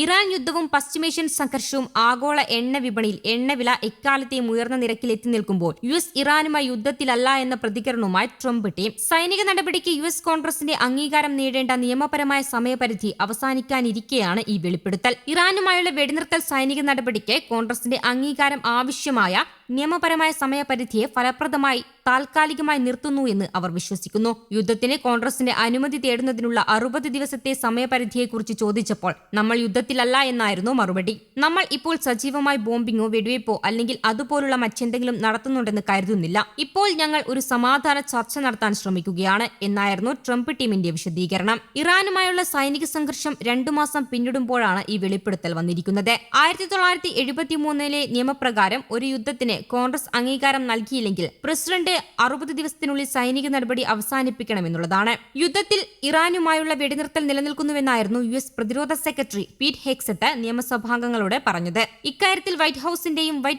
Iran യുദ്ധവും പശ്ചിമേഷ്യൻ സംഘർഷവും ആഗോള എണ്ണ വിപണിയിൽ എണ്ണവില എക്കാലത്തെയും ഉയർന്ന നിരക്കിൽ എത്തി നിൽക്കുമ്പോൾ ഇറാനുമായി യുദ്ധത്തിലല്ല എന്ന പ്രതികരണവുമായി ട്രംപ് ടീം. സൈനിക നടപടിക്ക് കോൺഗ്രസിന്റെ അംഗീകാരം നേടേണ്ട നിയമപരമായ സമയപരിധി അവസാനിക്കാനിരിക്കെയാണ് ഈ വെളിപ്പെടുത്തൽ. ഇറാനുമായുള്ള വെടിനിർത്തൽ സൈനിക നടപടിക്ക് കോൺഗ്രസിന്റെ അംഗീകാരം ആവശ്യമായ നിയമപരമായ സമയപരിധിയെ ഫലപ്രദമായി താൽക്കാലികമായി നിർത്തുന്നു എന്ന് അവർ വിശ്വസിക്കുന്നു. യുദ്ധത്തിന് കോൺഗ്രസിന്റെ അനുമതി തേടുന്നതിനുള്ള 60 ദിവസത്തെ സമയപരിധിയെക്കുറിച്ച് ചോദിച്ചപ്പോൾ നമ്മൾ യുദ്ധത്തിലല്ല എന്നായിരുന്നു മറുപടി. നമ്മൾ ഇപ്പോൾ സജീവമായി ബോംബിങ്ങോ വെടിവയ്പോ അല്ലെങ്കിൽ അതുപോലുള്ള മറ്റെന്തെങ്കിലും നടത്തുന്നുണ്ടെന്ന് കരുതുന്നില്ല. ഇപ്പോൾ ഞങ്ങൾ ഒരു സമാധാന ചർച്ച നടത്താൻ ശ്രമിക്കുകയാണ് എന്നായിരുന്നു ട്രംപ് ടീമിന്റെ വിശദീകരണം. ഇറാനുമായുള്ള സൈനിക സംഘർഷം 2 മാസം പിന്നിടുമ്പോഴാണ് ഈ വെളിപ്പെടുത്തൽ വന്നിരിക്കുന്നത്. 1973 നിയമപ്രകാരം ഒരു യുദ്ധത്തിന് കോൺഗ്രസ് അംഗീകാരം നൽകിയില്ലെങ്കിൽ പ്രസിഡന്റ് 60 ദിവസത്തിനുള്ളിൽ സൈനിക നടപടി അവസാനിപ്പിക്കണമെന്നുള്ളതാണ്. യുദ്ധത്തിൽ ഇറാനുമായുള്ള വെടിനിർത്തൽ നിലനിൽക്കുന്നുവെന്നായിരുന്നു പ്രതിരോധ സെക്രട്ടറി പീറ്റ് ഹെഗ്സെറ്റ് നിയമസഭാംഗങ്ങളോട് പറഞ്ഞത്. ഇക്കാര്യത്തിൽ വൈറ്റ്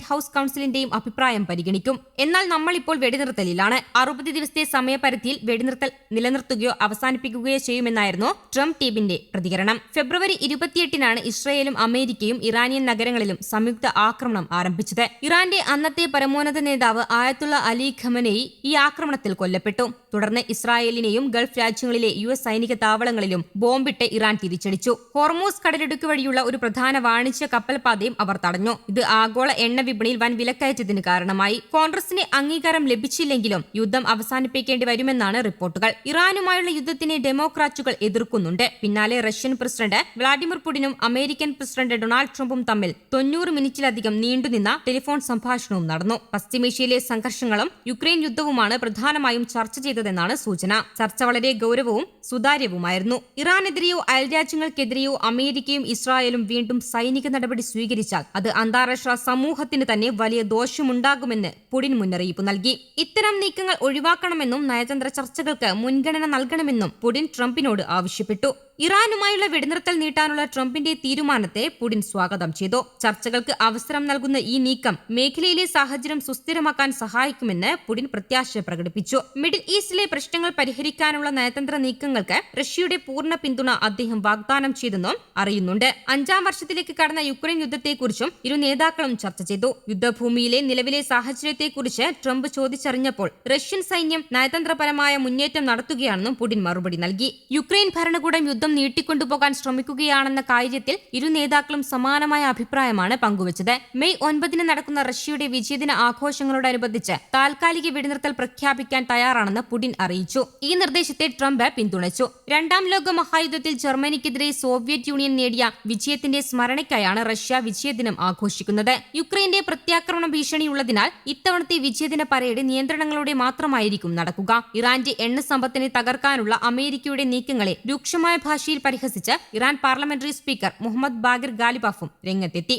ഹൌസ് കൌൺസിലിന്റെയും അഭിപ്രായം പരിഗണിക്കും. എന്നാൽ നമ്മൾ ഇപ്പോൾ വെടിനിർത്തലിലാണ്. 60 ദിവസത്തെ സമയപരിധിയിൽ വെടിനിർത്തൽ നിലനിർത്തുകയോ അവസാനിപ്പിക്കുകയോ ചെയ്യുമെന്നായിരുന്നു ട്രംപ് ടീമിന്റെ പ്രതികരണം. ഫെബ്രുവരി 28-നാണ് ഇസ്രയേലും അമേരിക്കയും ഇറാനിയൻ നഗരങ്ങളിലും സംയുക്ത ആക്രമണം ആരംഭിച്ചത്. ഇറാന്റെ അന്നത്തെ പരമോന്നത നേതാവ് ആയത്തുള്ള അലി ഖമനേയി ഈ ആക്രമണത്തിൽ കൊല്ലപ്പെട്ടു. തുടർന്ന് ഇസ്രായേലിനെയും ഗൾഫ് രാജ്യങ്ങളിലെ സൈനിക താവളങ്ങളിലും ബോംബിട്ട് ഇറാൻ തിരിച്ചടിച്ചു. ഹോർമൂസ് കടലിടുക്ക് വഴിയുള്ള ഒരു പ്രധാന വാണിജ്യ കപ്പൽ പാതയും അവർ തടഞ്ഞു. ഇത് ആഗോള എണ്ണ വിപണിയിൽ വൻ വിലക്കയറ്റത്തിന് കാരണമായി. കോൺഗ്രസിന് അംഗീകാരം ലഭിച്ചില്ലെങ്കിലും യുദ്ധം അവസാനിപ്പിക്കേണ്ടി വരുമെന്നാണ് റിപ്പോർട്ടുകൾ. ഇറാനുമായുള്ള യുദ്ധത്തിനെ ഡെമോക്രാറ്റുകൾ എതിർക്കുന്നുണ്ട്. പിന്നാലെ റഷ്യൻ പ്രസിഡന്റ് വ്ളാഡിമിർ പുടിനും അമേരിക്കൻ പ്രസിഡന്റ് ഡൊണാൾഡ് ട്രംപും തമ്മിൽ 90 മിനിറ്റിലധികം നീണ്ടുനിന്ന ടെലിഫോൺ സംഭാഷണവും നടന്നു. പശ്ചിമേഷ്യയിലെ സംഘർഷങ്ങളും യുക്രൈൻ യുദ്ധവുമാണ് പ്രധാനമായും ചർച്ച ചെയ്തതെന്നാണ് സൂചന. ചർച്ച വളരെ ഗൌരവവും സുതാര്യവുമായിരുന്നു. ഇറാനെതിരെയോ അയൽരാജ്യങ്ങൾക്കെതിരെയോ അമേരിക്കയും ഇസ്രായേലും വീണ്ടും സൈനിക നടപടി സ്വീകരിച്ചാൽ അത് അന്താരാഷ്ട്ര സമൂഹത്തിന് തന്നെ വലിയ ദോഷമുണ്ടാകുമെന്ന് പുടിൻ മുന്നറിയിപ്പ് നൽകി. ഇത്തരം നീക്കങ്ങൾ ഒഴിവാക്കണമെന്നും നയതന്ത്ര ചർച്ചകൾക്ക് മുൻഗണന നൽകണമെന്നും പുടിൻ ട്രംപിനോട് ആവശ്യപ്പെട്ടു. ഇറാനുമായുള്ള വെടിനിർത്തൽ നീട്ടാനുള്ള ട്രംപിന്റെ തീരുമാനത്തെ പുടിൻ സ്വാഗതം ചെയ്തു. ചർച്ചകൾക്ക് അവസരം നൽകുന്ന ഈ നീക്കം മേഖലയിലെ സാഹചര്യം സുസ്ഥിരമാക്കാൻ സഹായിക്കുമെന്ന് പുടിൻ പ്രത്യാശ പ്രകടിപ്പിച്ചു. മിഡിൽ ഈസ്റ്റിലെ പ്രശ്നങ്ങൾ പരിഹരിക്കാനുള്ള നയതന്ത്ര നീക്കങ്ങൾക്ക് റഷ്യയുടെ പൂർണ്ണ പിന്തുണ അദ്ദേഹം വാഗ്ദാനം ചെയ്തെന്നും അറിയുന്നുണ്ട്. 5ാം വർഷത്തിലേക്ക് കടന്ന യുക്രൈൻ യുദ്ധത്തെക്കുറിച്ചും ഇരു നേതാക്കളും ചർച്ച ചെയ്തു. യുദ്ധഭൂമിയിലെ നിലവിലെ സാഹചര്യത്തെക്കുറിച്ച് ട്രംപ് ചോദിച്ചറിഞ്ഞപ്പോൾ റഷ്യൻ സൈന്യം നയതന്ത്രപരമായ മുന്നേറ്റം നടത്തുകയാണെന്നും പുടിൻ മറുപടി നൽകി. യുക്രൈൻ ഭരണകൂടം യുദ്ധം നീട്ടിക്കൊണ്ടുപോകാൻ ശ്രമിക്കുകയാണെന്ന കാര്യത്തിൽ ഇരു നേതാക്കളും സമാനമായ അഭിപ്രായമാണ് പങ്കുവച്ചത്. മെയ് 9 നടക്കുന്ന റഷ്യയുടെ വിജയദിന ആഘോഷങ്ങളോടനുബന്ധിച്ച് താൽക്കാലിക വെടിനിർത്തൽ പ്രഖ്യാപിക്കാൻ തയ്യാറാണെന്ന് പുടിൻ അറിയിച്ചു. ഈ നിർദ്ദേശത്തെ ട്രംപ് പിന്തുണച്ചു. 2ാം ലോക മഹായുദ്ധത്തിൽ ജർമ്മനിക്കെതിരെ സോവിയറ്റ് യൂണിയൻ നേടിയ വിജയത്തിന്റെ സ്മരണയ്ക്കായാണ് റഷ്യ വിജയദിനം ആഘോഷിക്കുന്നത്. യുക്രൈന്റെ പ്രത്യാക്രമണ ഭീഷണിയുള്ളതിനാൽ ഇത്തവണത്തെ വിജയദിന പരേഡ് നിയന്ത്രണങ്ങളോടെ മാത്രമായിരിക്കും നടക്കുക. ഇറാന്റെ എണ്ണ സമ്പത്തിനെ തകർക്കാനുള്ള അമേരിക്കയുടെ നീക്കങ്ങളെ രൂക്ഷമായ ഭാഷയിൽ പരിഹസിച്ച് Iran parliamentary speaker Mohammad Bagher ഗാലിബാഫും രംഗത്തെത്തി.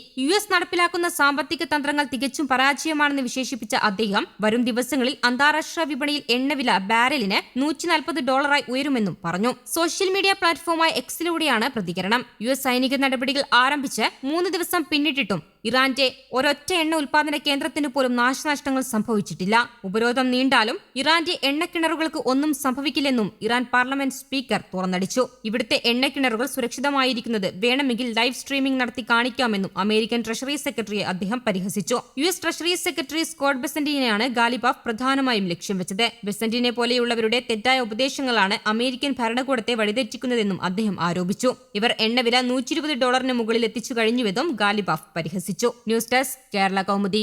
നടപ്പിലാക്കുന്ന സാമ്പത്തിക തന്ത്രങ്ങൾ തികച്ചും പരാജയമാണെന്ന് വിശേഷിപ്പിച്ച അദ്ദേഹം വരും ദിവസങ്ങളിൽ അന്താരാഷ്ട്ര വിപണിയിൽ എണ്ണവില ബാരലിന് $140 ഉയരുമെന്നും പറഞ്ഞു. സോഷ്യൽ മീഡിയ പ്ലാറ്റ്ഫോമായ എക്സിലൂടെയാണ് പ്രതികരണം. സൈനിക നടപടികൾ ആരംഭിച്ച് 3 ദിവസം പിന്നിട്ടിട്ടും ഇറാന്റെ ഒരൊറ്റ എണ്ണ ഉൽപാദന കേന്ദ്രത്തിന് പോലും നാശനഷ്ടങ്ങൾ സംഭവിച്ചിട്ടില്ല. ഉപരോധം നീണ്ടാലും ഇറാന്റെ എണ്ണക്കിണറുകൾക്ക് ഒന്നും സംഭവിക്കില്ലെന്നും ഇറാൻ പാർലമെന്റ് സ്പീക്കർ തുറന്നടിച്ചു. ഇവിടുത്തെ എണ്ണക്കിണറുകൾ സുരക്ഷിതമായിരിക്കുന്നത് വേണമെങ്കിൽ ലൈവ് സ്ട്രീമിംഗ് നടത്തി കാണിക്കാമെന്നും അമേരിക്കൻ ട്രഷറി സെക്രട്ടറിയെ അദ്ദേഹം പരിഹസിച്ചു. ട്രഷറി സെക്രട്ടറി സ്കോട്ട് ബെസന്റിനെയാണ് ഗാലിബാഫ് പ്രധാനമായും ലക്ഷ്യം വെച്ചത്. ബെസന്റിനെ പോലെയുള്ളവരുടെ തെറ്റായ ഉപദേശങ്ങളാണ് അമേരിക്കൻ ഭരണകൂടത്തെ വഴിതെറ്റിക്കുന്നതെന്നും അദ്ദേഹം ആരോപിച്ചു. ഇവർ എണ്ണവില $120 മുകളിൽ എത്തിച്ചു കഴിഞ്ഞുവെന്നും ഗാലിബാഫ് പരിഹസിച്ചു. News desk Kerala Kaumudi.